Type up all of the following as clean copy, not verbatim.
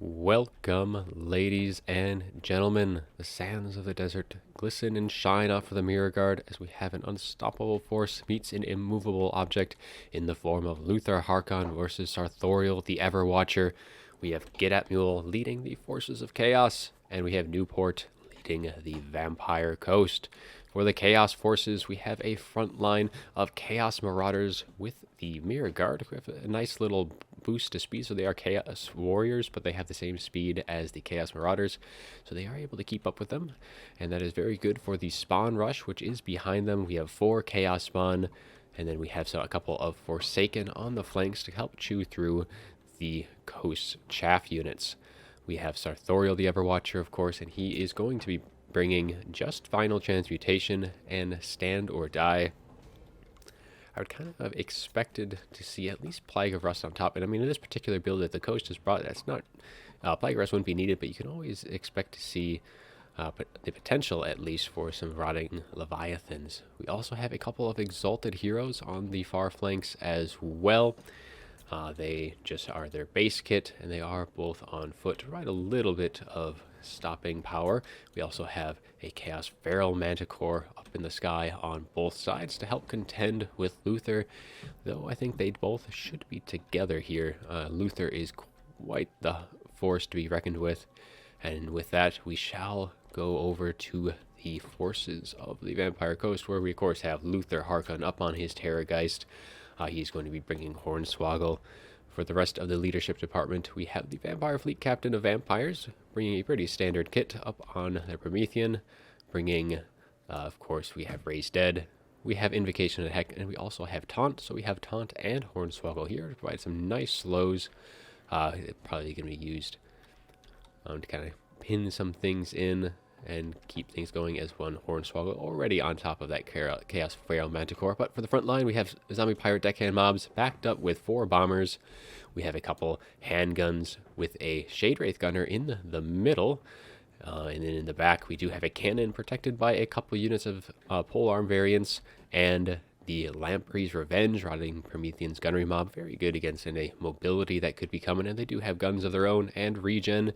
Welcome, ladies and gentlemen. The sands of the desert glisten and shine off of the mirror guard as we have an unstoppable force meets an immovable object in the form of Luther Harkon versus Sarthoriel the Everwatcher. We have Get-At-Mule leading the forces of chaos, and we have Newport leading the Vampire Coast. For the Chaos Forces, we have a front line of Chaos Marauders with the Mirror Guard. We have a nice little boost to speed, so they are Chaos Warriors, but they have the same speed as the Chaos Marauders, so they are able to keep up with them, and that is very good for the Spawn Rush, which is behind them. We have 4 Chaos Spawn, and then we have a couple of Forsaken on the flanks to help chew through the Coast Chaff units. We have Sarthoriel the Everwatcher, of course, and he is going to be bringing just Final Transmutation and Stand or Die. I would kind of have expected to see at least Plague of Rust on top. And I mean, in this particular build that the Coast has brought, that's not... Plague of Rust wouldn't be needed, but you can always expect to see the potential, at least, for some Rotting Leviathans. We also have a couple of Exalted Heroes on the far flanks as well. They just are their base kit, and they are both on foot to provide a little bit of stopping power. We also have a Chaos Feral Manticore up in the sky on both sides to help contend with Luther, though I think they both should be together here. Luther is quite the force to be reckoned with, and with that we shall go over to the forces of the Vampire Coast, where we of course have Luther Harkon up on his Terrorgeist. He's going to be bringing Hornswoggle. For the rest of the leadership department, we have the Vampire Fleet Captain of Vampires, bringing a pretty standard kit up on the Promethean, bringing, of course, we have Raise Dead, we have Invocation of Heck, and we also have Taunt, so we have Taunt and Hornswoggle here to provide some nice slows. Probably going to be used to kind of pin some things in and keep things going as one Hornswoggle already on top of that Chaos Feral Manticore. But for the front line, we have Zombie Pirate Deckhand mobs backed up with 4 bombers. We have a couple handguns with a Shade Wraith Gunner in the middle. And then in the back, we do have a cannon protected by a couple units of polearm variants and the Lamprey's Revenge, Rotting Promethean's Gunnery Mob. Very good against any mobility that could be coming, and they do have guns of their own and regen.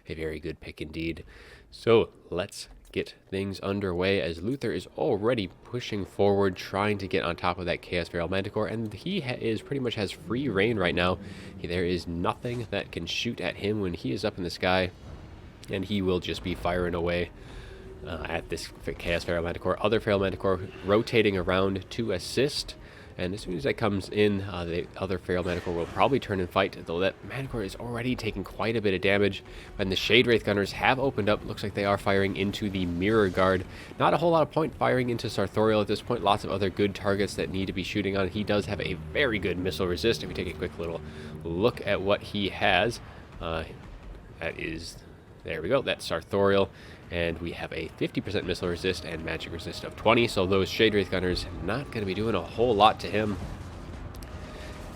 A very good pick indeed. So let's get things underway as Luther is already pushing forward, trying to get on top of that Chaos Feral Manticore, and he is pretty much has free reign right now. There is nothing that can shoot at him when he is up in the sky, and he will just be firing away at this Chaos Feral Manticore. Other Feral Manticore rotating around to assist, and as soon as that comes in, the other Feral Manticore will probably turn and fight, though that Manticore is already taking quite a bit of damage, and the Shade Wraith Gunners have opened up. Looks like they are firing into the Mirror Guard. Not a whole lot of point firing into Sarthoriel at this point. Lots of other good targets that need to be shooting on. He does have a very good missile resist. If we take a quick little look at what he has, that is... There we go, that's Sarthoriel, and we have a 50% missile resist and magic resist of 20, so those Shade Wraith Gunners not going to be doing a whole lot to him.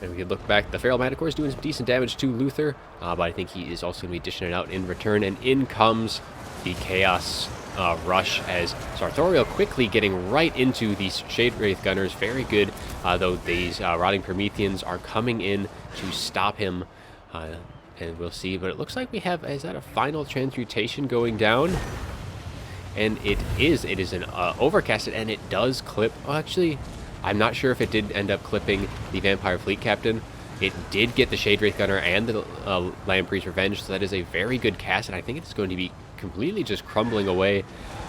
And we can look back, the Feral Manticore is doing some decent damage to Luther, but I think he is also going to be dishing it out in return, and in comes the Chaos Rush as Sarthoriel quickly getting right into these Shade Wraith Gunners. Very good, though these Rotting Prometheans are coming in to stop him. And we'll see, but it looks like we have, is that a Final Transmutation going down? And it is an overcasted, and it does clip. Oh, actually, I'm not sure if it did end up clipping the Vampire Fleet Captain. It did get the Shade Wraith Gunner and the Lamprey's Revenge, so that is a very good cast, and I think it's going to be completely just crumbling away.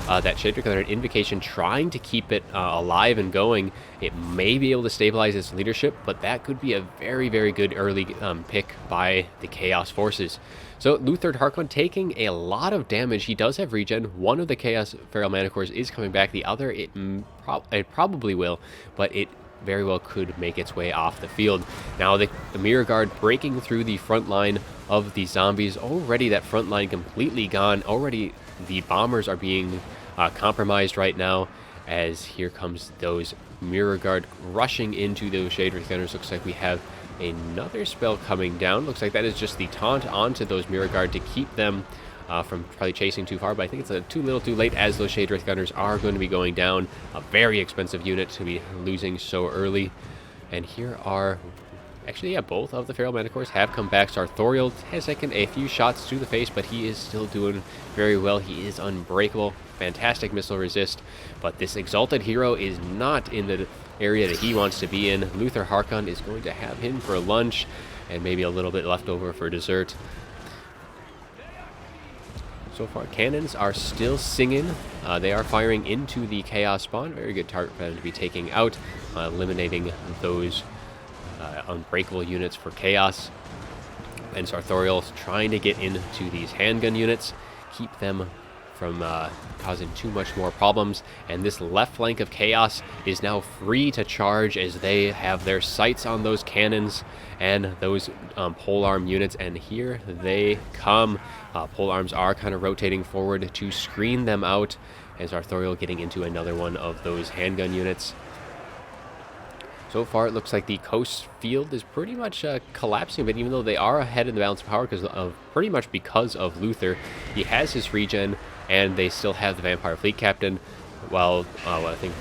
That Shade Wraith Gunner Invocation trying to keep it alive and going. It may be able to stabilize its leadership, but that could be a very, very good early pick by the Chaos Forces. So Luther Harkon taking a lot of damage. He does have regen. One of the Chaos Feral Manticores is coming back. The other, it probably will, but it very well could make its way off the field. Now the Mirror Guard breaking through the front line of the zombies. Already that front line completely gone. Already the bombers are being compromised right now, as here comes those Mirror Guard rushing into those Shade Wraith Gunners. Looks like we have another spell coming down. Looks like that is just the taunt onto those Mirror Guard to keep them from probably chasing too far, but I think it's too little too late, as those Shade Wraith Gunners are going to be going down. A very expensive unit to be losing so early. And here are Actually, yeah, both of the Feral Manticores have come back. Sartorial has taken a few shots to the face, but he is still doing very well. He is unbreakable. Fantastic missile resist. But this Exalted Hero is not in the area that he wants to be in. Luther Harkon is going to have him for lunch and maybe a little bit left over for dessert. So far, cannons are still singing. They are firing into the Chaos spawn. Very good target for them to be taking out, eliminating those unbreakable units for Chaos. And Sartorial's trying to get into these handgun units, keep them from causing too much more problems. And this left flank of Chaos is now free to charge as they have their sights on those cannons and those polearm units. And here they come. Polearms are kind of rotating forward to screen them out, as Sartorial getting into another one of those handgun units. So far, it looks like the coast field is pretty much collapsing, but even though they are ahead in the balance of power pretty much because of Luther, he has his regen, and they still have the Vampire Fleet Captain, while I think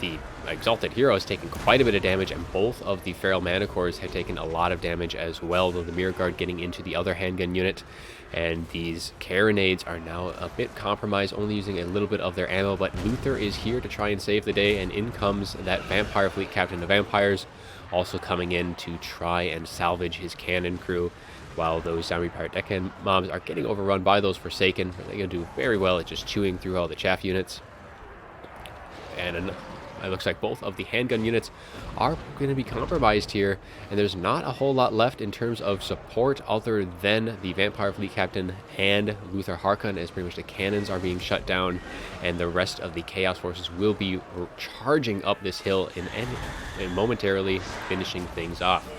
the Exalted Hero has taken quite a bit of damage, and both of the Feral Manticores have taken a lot of damage as well, though the Mirror Guard getting into the other handgun unit. And these carronades are now a bit compromised, only using a little bit of their ammo, but Luther is here to try and save the day, and in comes that Vampire Fleet Captain of Vampires, also coming in to try and salvage his cannon crew, while those Zombie Pirate Deckhand mobs are getting overrun by those Forsaken. They're going to do very well at just chewing through all the chaff units. And it looks like both of the handgun units are going to be compromised here, and there's not a whole lot left in terms of support other than the Vampire Fleet Captain and Luther Harkon, as pretty much the cannons are being shut down, and the rest of the Chaos forces will be charging up this hill and momentarily finishing things off.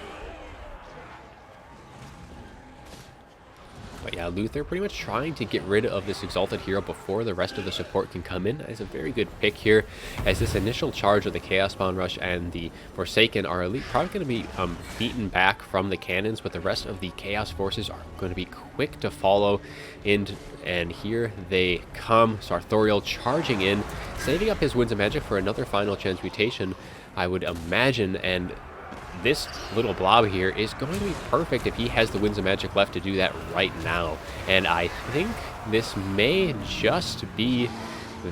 But yeah, Luther pretty much trying to get rid of this Exalted Hero before the rest of the support can come in. That is a very good pick here, as this initial charge of the Chaos Spawn Rush and the Forsaken are probably going to be beaten back from the cannons, but the rest of the Chaos forces are going to be quick to follow in, and here they come. Sartorial charging in, saving up his Winds of Magic for another final transmutation, I would imagine, and this little blob here is going to be perfect if he has the Winds of Magic left to do that right now. And I think this may just be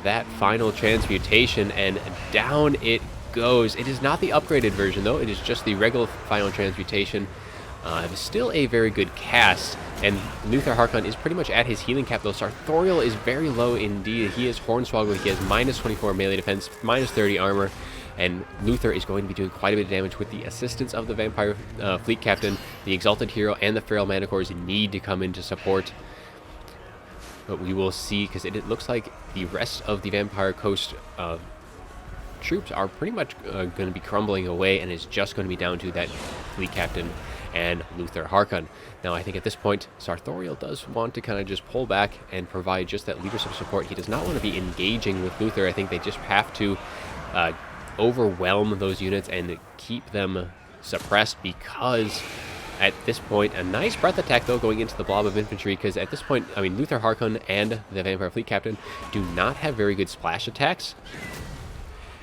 that final transmutation, and down it goes. It is not the upgraded version, though. It is just the regular final transmutation. It is still a very good cast, and Luther Harkon is pretty much at his healing cap, though Sartorial is very low indeed. He is Hornswoggle. He has minus 24 melee defense, minus 30 armor. And Luther is going to be doing quite a bit of damage with the assistance of the Vampire Fleet Captain. The Exalted Hero and the Feral Manticores need to come in to support. But we will see, because it looks like the rest of the Vampire Coast troops are pretty much going to be crumbling away, and it's just going to be down to that Fleet Captain and Luther Harkon. Now, I think at this point, Sartorial does want to kind of just pull back and provide just that leadership support. He does not want to be engaging with Luther. I think they just have to overwhelm those units and keep them suppressed, because at this point, a nice breath attack though going into the blob of infantry, because at this point, I mean, Luther Harkon and the Vampire Fleet Captain do not have very good splash attacks.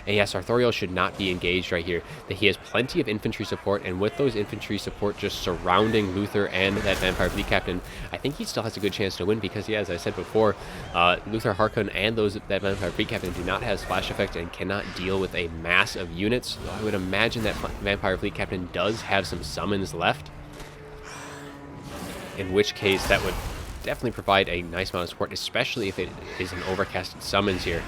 And yes, Sartorial should not be engaged right here. That he has plenty of infantry support, and with those infantry support just surrounding Luther and that Vampire Fleet Captain, I think he still has a good chance to win, because, yeah, as I said before, Luther Harkon and that Vampire Fleet Captain do not have splash effect and cannot deal with a mass of units. So I would imagine that Vampire Fleet Captain does have some summons left, in which case that would definitely provide a nice amount of support, especially if it is an overcasted summons here.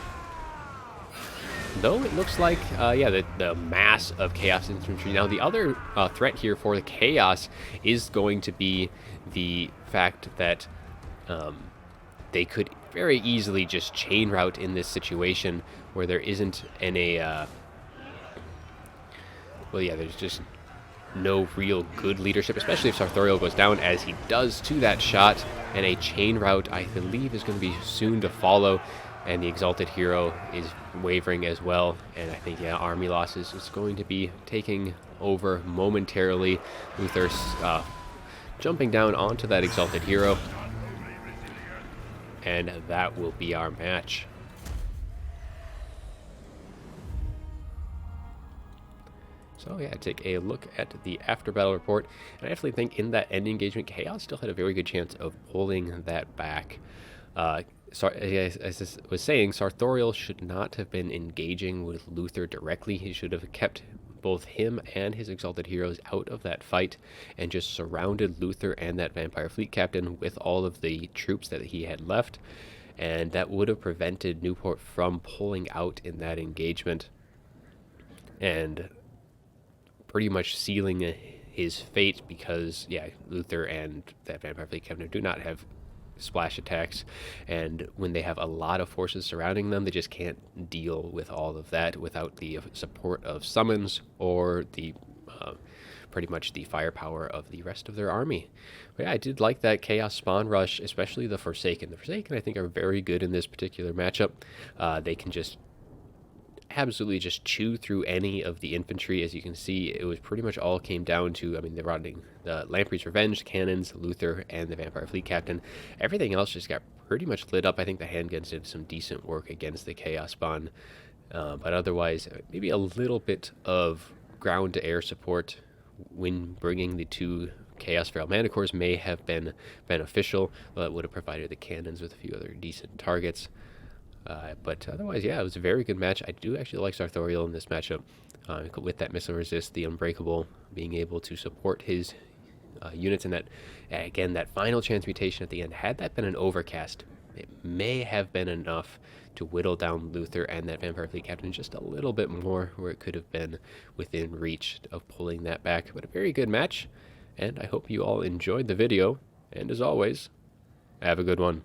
Though it looks like, yeah, the mass of Chaos Infantry. Now, the other threat here for the Chaos is going to be the fact that they could very easily just chain route in this situation where there isn't any, well, yeah, there's just no real good leadership, especially if Sartorial goes down, as he does to that shot, and a chain route, I believe, is going to be soon to follow. And the Exalted Hero is wavering as well. And I think, yeah, army losses is going to be taking over momentarily. Luther's jumping down onto that Exalted Hero. And that will be our match. So yeah, take a look at the after battle report, and I definitely think in that end engagement, Chaos still had a very good chance of pulling that back. As I was saying, Sartorial should not have been engaging with Luther directly. He should have kept both him and his exalted heroes out of that fight and just surrounded Luther and that vampire fleet captain with all of the troops that he had left, and that would have prevented Newport from pulling out in that engagement and pretty much sealing his fate, because yeah, Luther and that vampire fleet captain do not have splash attacks, and when they have a lot of forces surrounding them, they just can't deal with all of that without the support of summons or the pretty much the firepower of the rest of their army. But yeah, I did like that Chaos spawn rush, especially the Forsaken. The Forsaken, I think, are very good in this particular matchup. They can just absolutely just chew through any of the infantry. As you can see, it was pretty much all came down to, I mean, the Lamprey's Revenge, cannons, Luther, and the Vampire Fleet Captain. Everything else just got pretty much lit up. I think the handguns did some decent work against the Chaos spawn, but otherwise, maybe a little bit of ground-to-air support when bringing the two Chaos Feral Manticores may have been beneficial. Well, it would have provided the cannons with a few other decent targets. But otherwise, yeah, it was a very good match. I do actually like Sartorial in this matchup, with that missile resist, the Unbreakable, being able to support his units, and that, again, that final transmutation at the end. Had that been an overcast, it may have been enough to whittle down Luther and that Vampire Fleet Captain just a little bit more, where it could have been within reach of pulling that back. But a very good match, and I hope you all enjoyed the video, and as always, have a good one.